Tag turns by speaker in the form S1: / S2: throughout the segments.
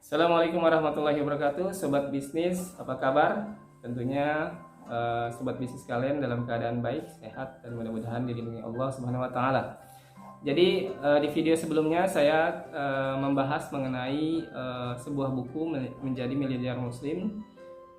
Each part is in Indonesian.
S1: Assalamualaikum warahmatullahi wabarakatuh, sobat bisnis, apa kabar? Tentunya sobat bisnis kalian dalam keadaan baik, sehat, dan mudah-mudahan dilindungi Allah Subhanahu wa Ta'ala. Jadi di video sebelumnya saya membahas mengenai sebuah buku menjadi miliarder muslim,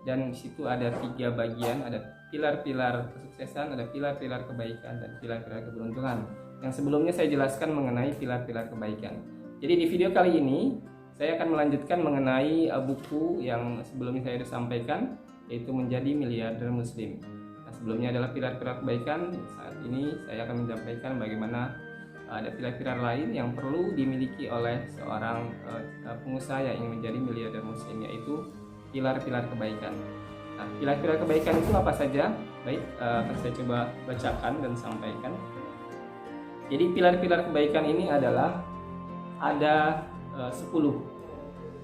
S1: dan di situ ada 3 bagian, ada pilar-pilar kesuksesan, ada pilar-pilar kebaikan, dan pilar-pilar keberuntungan. Yang sebelumnya saya jelaskan mengenai pilar-pilar kebaikan. Jadi di video kali ini saya akan melanjutkan mengenai buku yang sebelumnya saya sudah sampaikan, yaitu menjadi miliarder muslim. Nah, sebelumnya adalah pilar-pilar kebaikan. Saat ini saya akan menyampaikan bagaimana ada pilar-pilar lain yang perlu dimiliki oleh seorang pengusaha yang ingin menjadi miliarder muslim, yaitu pilar-pilar kebaikan. Nah, pilar-pilar kebaikan itu apa saja? Baik, akan saya coba bacakan dan sampaikan. Jadi pilar-pilar kebaikan ini adalah ada 10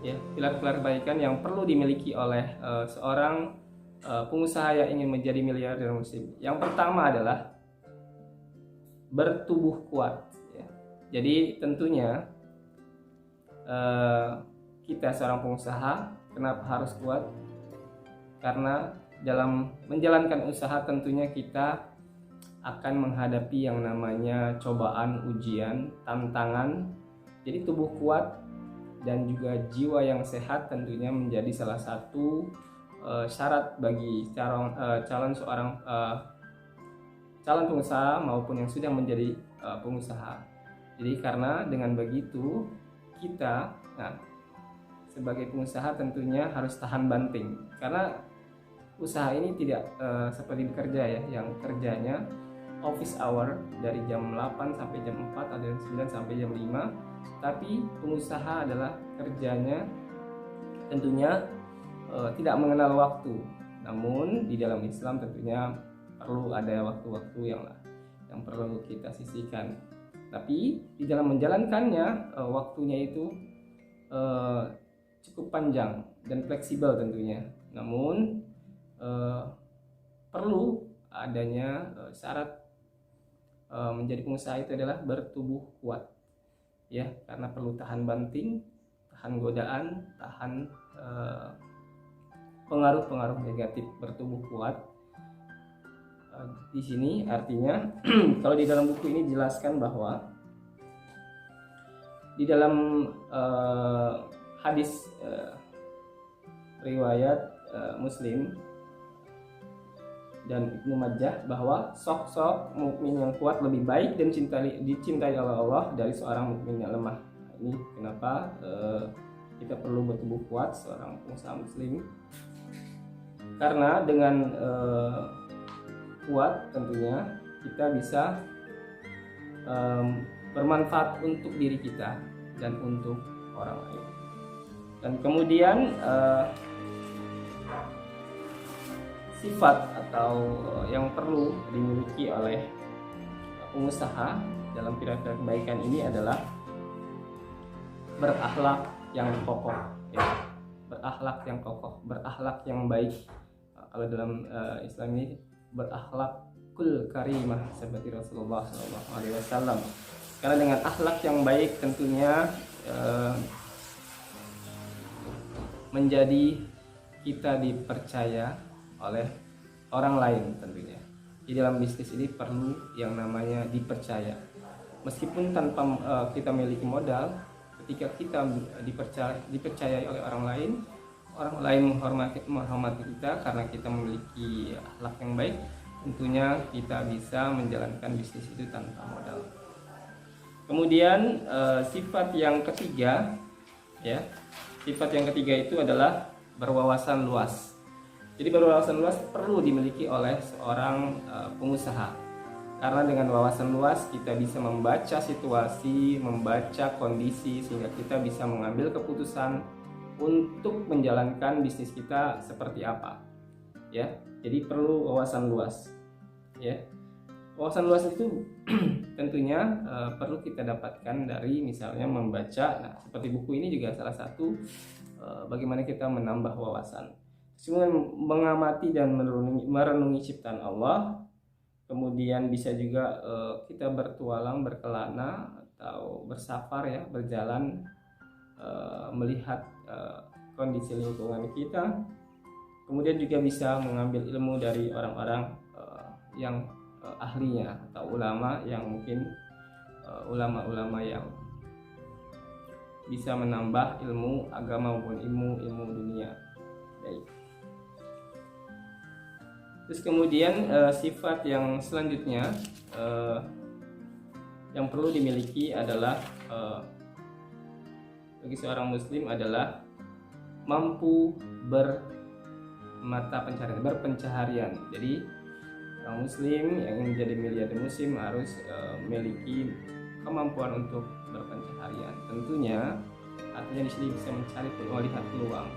S1: ya, pilar-pilar kebaikan yang perlu dimiliki oleh seorang pengusaha yang ingin menjadi miliarder muslim. Yang pertama adalah bertubuh kuat ya. Jadi tentunya kita seorang pengusaha kenapa harus kuat? Karena dalam menjalankan usaha tentunya kita akan menghadapi yang namanya cobaan, ujian, tantangan. Jadi tubuh kuat dan juga jiwa yang sehat tentunya menjadi salah satu syarat bagi calon pengusaha maupun yang sudah menjadi pengusaha. Jadi karena dengan begitu kita sebagai pengusaha tentunya harus tahan banting, karena usaha ini tidak seperti bekerja ya, yang kerjanya office hour dari jam 8 sampai jam 4, ada yang 9 sampai jam 5. Tapi pengusaha adalah kerjanya tentunya tidak mengenal waktu. Namun di dalam Islam tentunya perlu ada waktu-waktu yang perlu kita sisihkan. Tapi di dalam menjalankannya waktunya itu cukup panjang dan fleksibel tentunya. Namun perlu adanya syarat menjadi pengusaha itu adalah bertubuh kuat ya, karena perlu tahan banting, tahan godaan, tahan pengaruh-pengaruh negatif. Bertubuh kuat di sini artinya kalau di dalam buku ini dijelaskan bahwa di dalam hadis riwayat Muslim dan Ibnu Majah bahwa sok-sok mukmin yang kuat lebih baik dan dicintai oleh Allah dari seorang mukmin yang lemah. Ini kenapa kita perlu bertubuh kuat seorang pengusaha muslim, karena dengan kuat tentunya kita bisa bermanfaat untuk diri kita dan untuk orang lain. Dan kemudian sifat atau yang perlu dimiliki oleh pengusaha dalam pilar-pilar kebaikan ini adalah berakhlak yang kokoh ya. Berakhlak yang kokoh, berakhlak yang baik. Kalau dalam Islam ini berakhlakul karimah seperti Rasulullah SAW. Karena dengan akhlak yang baik tentunya menjadi kita dipercaya oleh orang lain tentunya. Di dalam bisnis ini perlu yang namanya dipercaya. Meskipun tanpa kita memiliki modal, ketika kita dipercayai oleh orang lain menghormati kita karena kita memiliki akhlak yang baik, tentunya kita bisa menjalankan bisnis itu tanpa modal. Kemudian sifat yang ketiga ya, sifat yang ketiga itu adalah berwawasan luas. Jadi berwawasan luas perlu dimiliki oleh seorang pengusaha, karena dengan wawasan luas kita bisa membaca situasi, membaca kondisi, sehingga kita bisa mengambil keputusan untuk menjalankan bisnis kita seperti apa ya. Jadi perlu wawasan luas ya. Wawasan luas itu tentunya perlu kita dapatkan dari misalnya membaca. Nah, seperti buku ini juga salah satu bagaimana kita menambah wawasan. Semua mengamati dan merenungi ciptaan Allah. Kemudian bisa juga kita bertualang, berkelana atau bersafar ya, berjalan melihat kondisi lingkungan kita, kemudian juga bisa mengambil ilmu dari orang-orang yang ahlinya atau ulama yang mungkin ulama-ulama yang bisa menambah ilmu agama maupun ilmu dunia. Baik. Terus kemudian sifat yang selanjutnya yang perlu dimiliki adalah bagi seorang muslim adalah mampu berpencaharian. Jadi orang muslim yang ingin menjadi miliarder muslim harus memiliki kemampuan untuk berpencaharian. Tentunya artinya di sini bisa melihat peluang,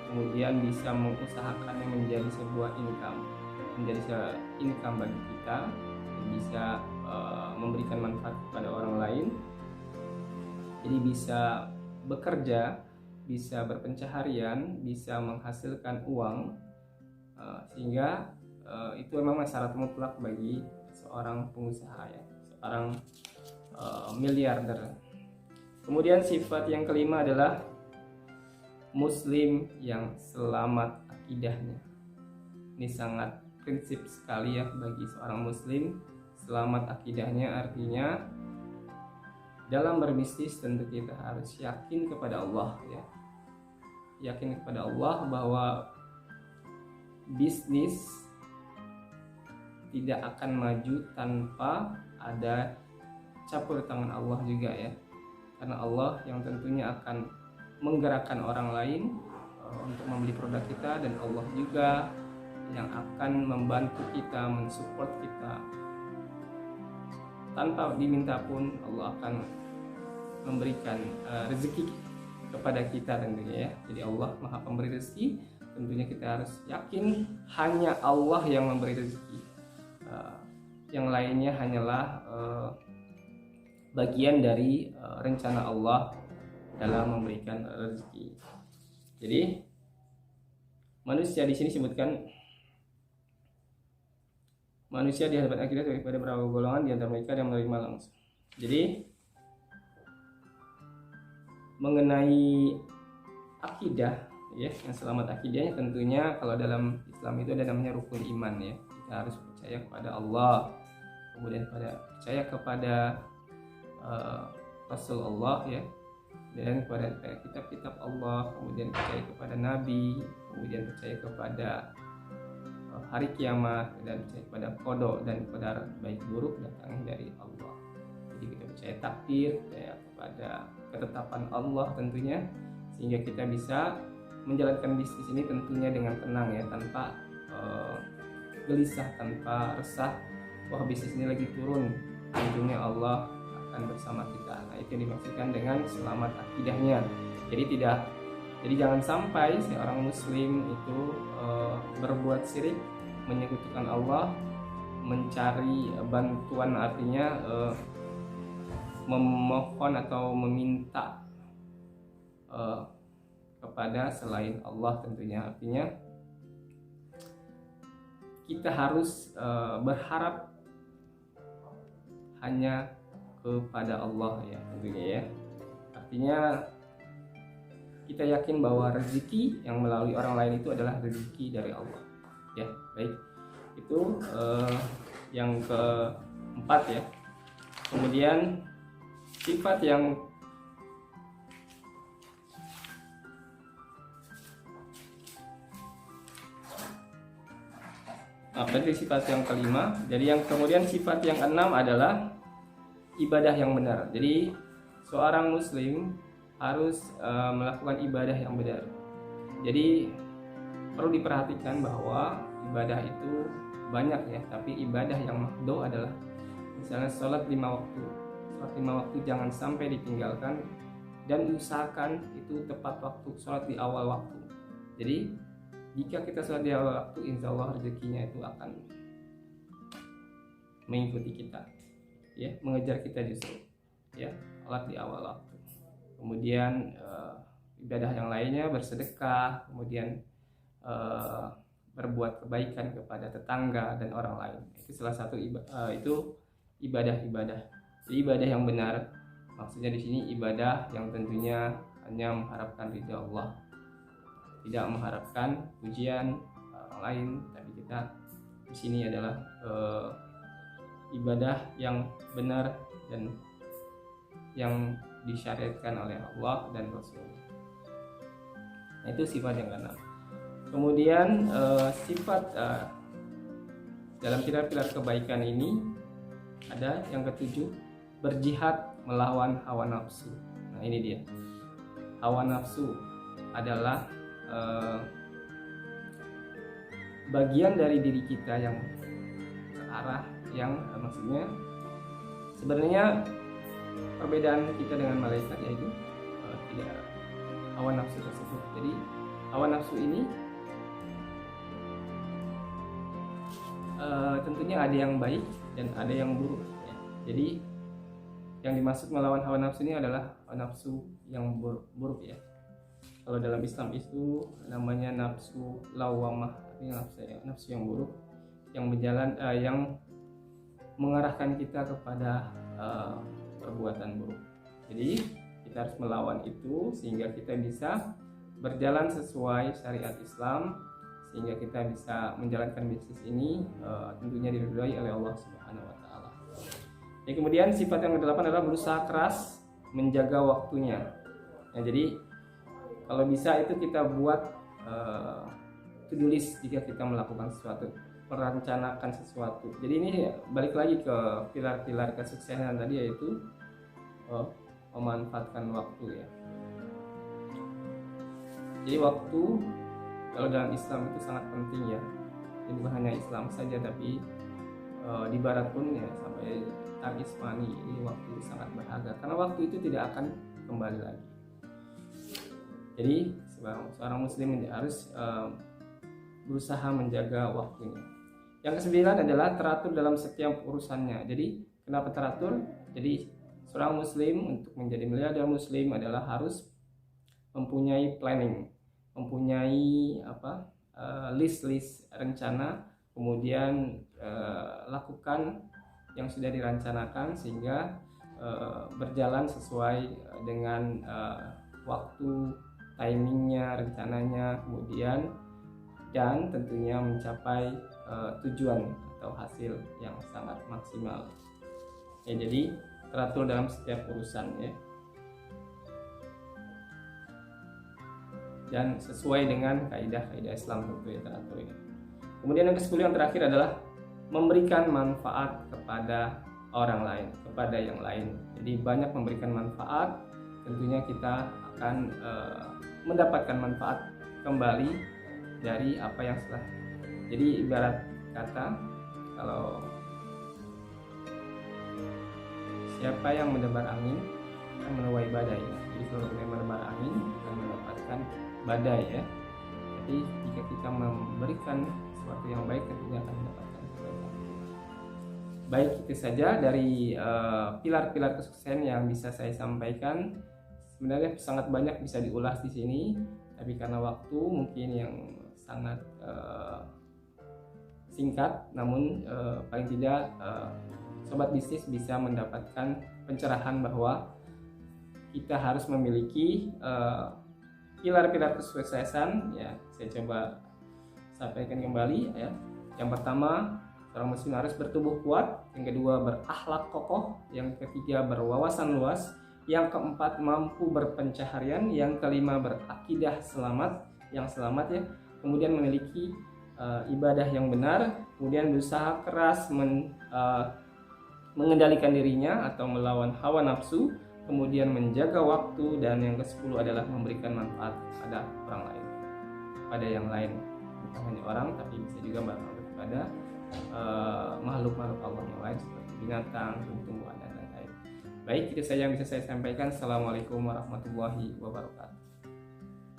S1: kemudian bisa mengusahakannya menjadi sebuah income bagi kita, bisa memberikan manfaat kepada orang lain. Jadi bisa bekerja, bisa berpencaharian, bisa menghasilkan uang, sehingga itu memang syarat mutlak bagi seorang pengusaha, ya, seorang miliarder. Kemudian sifat yang kelima adalah muslim yang selamat akidahnya. Ini sangat prinsip sekali ya bagi seorang muslim. Selamat akidahnya artinya dalam berbisnis tentu kita harus yakin kepada Allah, ya. Yakin kepada Allah bahwa bisnis tidak akan maju tanpa ada campur tangan Allah juga, ya. Karena Allah yang tentunya akan menggerakkan orang lain untuk membeli produk kita, dan Allah juga yang akan membantu kita, mensupport kita. Tanpa diminta pun Allah akan memberikan rezeki kepada kita tentunya, ya. Jadi Allah Maha Pemberi rezeki, tentunya kita harus yakin hanya Allah yang memberi rezeki. Yang lainnya hanyalah bagian dari rencana Allah dalam memberikan rezeki. Jadi manusia di sini sebutkan manusia di hadapan akhirat daripada beberapa golongan di antara mereka yang menerima langsung. Jadi mengenai akidah, ya, yang selamat akidahnya tentunya kalau dalam Islam itu ada namanya rukun iman, ya. Kita harus percaya kepada Allah, kemudian percaya kepada Rasulullah, ya, dan kepada kitab-kitab Allah, kemudian percaya kepada Nabi, kemudian percaya kepada hari kiamat, dan percaya kepada qada dan qadar baik buruk datangnya dari Allah. Jadi kita percaya takdir, percaya kepada ketetapan Allah tentunya, sehingga kita bisa menjalankan bisnis ini tentunya dengan tenang, ya, tanpa gelisah, tanpa resah wah bisnis ini lagi turun. Tentunya Allah akan bersama kita. Nah, itu yang dimaksudkan dengan selamat akidahnya. Jadi jangan sampai seorang muslim itu berbuat syirik, menyekutukan Allah, mencari bantuan, artinya memohon atau meminta kepada selain Allah tentunya. Artinya kita harus berharap hanya kepada Allah, ya, tentunya, ya. Artinya kita yakin bahwa rezeki yang melalui orang lain itu adalah rezeki dari Allah, ya. Baik, itu yang keempat, ya. Kemudian sifat yang berarti sifat yang kelima. Jadi yang kemudian sifat yang keenam adalah ibadah yang benar. Jadi seorang muslim harus melakukan ibadah yang benar. Jadi perlu diperhatikan bahwa ibadah itu banyak, ya, tapi ibadah yang mahdo adalah misalnya sholat 5 waktu. Sholat 5 waktu jangan sampai ditinggalkan, dan usahakan itu tepat waktu, sholat di awal waktu. Jadi jika kita sholat di awal waktu, insya Allah rezekinya itu akan mengikuti kita, ya, mengejar kita justru, ya, sholat di awal waktu. Kemudian ibadah yang lainnya bersedekah, kemudian berbuat kebaikan kepada tetangga dan orang lain. Itu salah satu ibadah-ibadah. Jadi ibadah yang benar maksudnya di sini ibadah yang tentunya hanya mengharapkan ridha Allah. tidak mengharapkan pujian orang lain, tapi kita di sini adalah ibadah yang benar dan yang disyariatkan oleh Allah dan Rasul. Nah, itu sifat yang keenam. Kemudian sifat dalam pilar-pilar kebaikan ini ada yang ketujuh, berjihad melawan hawa nafsu. Nah, ini dia. Hawa nafsu adalah bagian dari diri kita yang terarah, yang maksudnya sebenarnya perbedaan kita dengan malaikat yaitu tidak hawa nafsu tersebut. Jadi hawa nafsu ini tentunya ada yang baik dan ada yang buruk ya. Jadi yang dimaksud melawan hawa nafsu ini adalah hawa nafsu yang buruk ya. Kalau dalam Islam itu namanya nafsu lawamah, artinya nafsu yang buruk, yang berjalan yang mengarahkan kita kepada perbuatan buruk. Jadi kita harus melawan itu sehingga kita bisa berjalan sesuai syariat Islam, sehingga kita bisa menjalankan bisnis ini tentunya diridhoi oleh Allah Subhanahu wa taala. Yang kemudian sifat yang ke-8 adalah berusaha keras menjaga waktunya. Nah, jadi kalau bisa itu kita buat to-do list jika kita melakukan sesuatu, merencanakan sesuatu. Jadi ini balik lagi ke pilar-pilar kesuksesan tadi, yaitu memanfaatkan waktu ya. Jadi waktu kalau dalam Islam itu sangat penting ya. Ini bukan hanya Islam saja, tapi di Barat pun ya, sampai Ismani ini waktu sangat berharga, karena waktu itu tidak akan kembali lagi. Jadi seorang muslim harus berusaha menjaga waktunya. Yang ke-9 adalah teratur dalam setiap urusannya. Jadi kenapa teratur? Jadi seorang muslim untuk menjadi miliarder muslim adalah harus mempunyai planning, mempunyai list rencana, kemudian lakukan yang sudah dirancanakan sehingga berjalan sesuai dengan waktu, timingnya, rencananya, kemudian dan tentunya mencapai tujuan atau hasil yang sangat maksimal ya. Jadi teratur dalam setiap urusan ya, dan sesuai dengan kaidah-kaidah Islam tentu ya teratur ini. Kemudian yang ke-10 yang terakhir adalah memberikan manfaat kepada orang lain, kepada yang lain. Jadi banyak memberikan manfaat, tentunya kita akan mendapatkan manfaat kembali dari apa yang setelah. Jadi ibarat kata, kalau siapa yang menebar angin akan menuai badai. Jadi kalau kita menebar angin akan mendapatkan badai ya. Jadi jika kita memberikan sesuatu yang baik, tentunya akan mendapatkan kebaikan. Baik, itu saja dari pilar-pilar kesuksesan yang bisa saya sampaikan. Sebenarnya sangat banyak bisa diulas di sini, tapi karena waktu mungkin yang sangat singkat, namun paling tidak sobat bisnis bisa mendapatkan pencerahan bahwa kita harus memiliki pilar-pilar kesuksesan ya. Saya coba sampaikan kembali ya. Yang pertama, seorang muslim harus bertubuh kuat, yang kedua berakhlak kokoh, yang ketiga berwawasan luas, yang keempat mampu berpencaharian, yang kelima berakidah yang selamat ya, kemudian memiliki ibadah yang benar, kemudian berusaha keras mengendalikan dirinya atau melawan hawa nafsu, kemudian menjaga waktu, dan yang ke-10 adalah memberikan manfaat pada orang lain, pada yang lain, bukan hanya orang tapi bisa juga bermanfaat kepada makhluk-makhluk Allah yang lain seperti binatang, tumbuhan dan lain-lain. Baik, itu saja yang bisa saya sampaikan. Assalamualaikum warahmatullahi wabarakatuh.